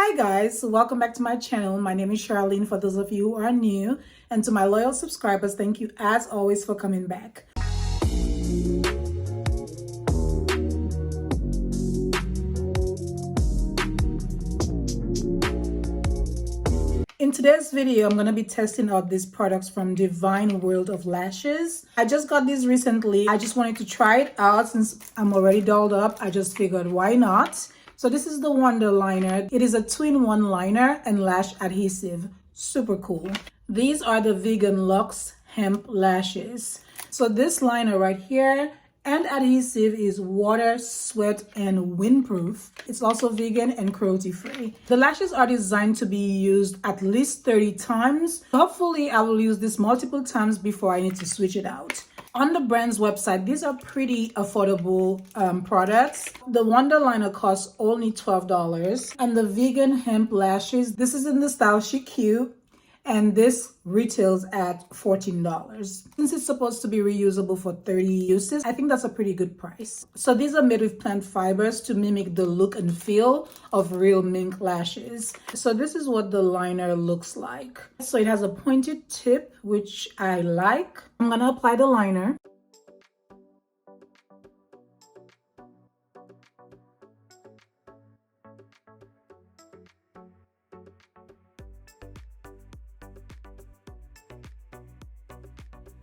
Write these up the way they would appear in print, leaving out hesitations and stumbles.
Hi guys, welcome back to my channel. My name is Charlene for those of you who are new, and to my loyal subscribers, thank you as always for coming back. In today's video, I'm going to be testing out these products from Divine World of Lashes. I just got these recently. I just wanted to try it out since I'm already dolled up. I just figured why not? So this is the Wonder Liner. It is a 2-in-1 liner and lash adhesive. Super cool. These are the Vegan Luxe Hemp Lashes. So this liner right here and adhesive is water, sweat, and windproof. It's also vegan and cruelty-free. The lashes are designed to be used at least 30 times. Hopefully, I will use this multiple times before I need to switch it out. On the brand's website, these are pretty affordable products. The Wonder Liner costs only $12. And the Vegan Hemp Lashes, this is in the style Chic Cute. And this retails at $14. Since it's supposed to be reusable for 30 uses, I think that's a pretty good price. So these are made with plant fibers to mimic the look and feel of real mink lashes. So this is what the liner looks like. So it has a pointed tip, which I like. I'm gonna apply the liner.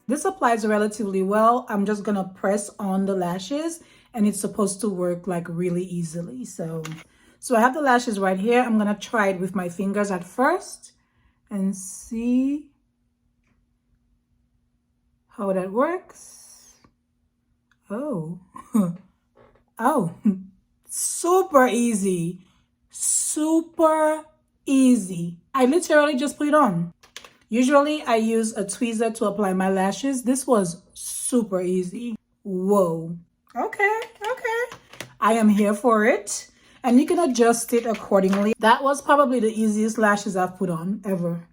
This applies relatively well. I'm just gonna press on the lashes and it's supposed to work like really easily. So I have the lashes right here. I'm gonna try it with my fingers at first and see how that works. Oh, oh, super easy, super easy. I literally just put it on. Usually I use a tweezer to apply my lashes. This was super easy. Whoa. Okay. I am here for it. And you can adjust it accordingly. That was probably the easiest lashes I've put on ever.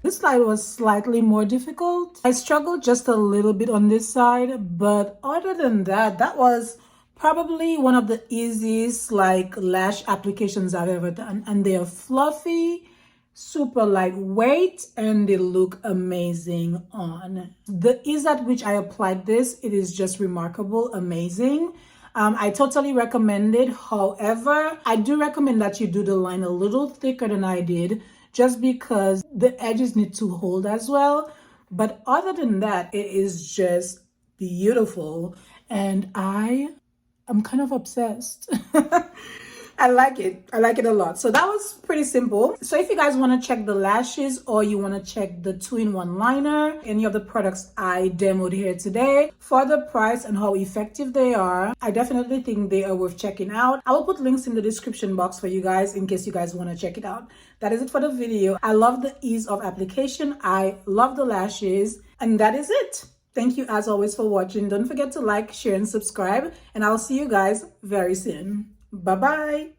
This side was slightly more difficult. I struggled just a little bit on this side, but other than that, that was probably one of the easiest lash applications I've ever done. And they're fluffy, super lightweight, and they look amazing on. The ease at which I applied this, it is just remarkable, amazing. I totally recommend it. However, I do recommend that you do the line a little thicker than I did, just because the edges need to hold as well. But other than that, it is just beautiful, and I am kind of obsessed. I like it a lot. So that was pretty simple. So if you guys want to check the lashes or you want to check the 2-in-1 liner, any of the products I demoed here today, for the price and how effective they are, I definitely think they are worth checking out. I will put links in the description box for you guys in case you guys want to check it out. That is it for the video. I love the ease of application. I love the lashes, and that is it. Thank you as always for watching. Don't forget to like, share, and subscribe, and I'll see you guys very soon. Bye-bye.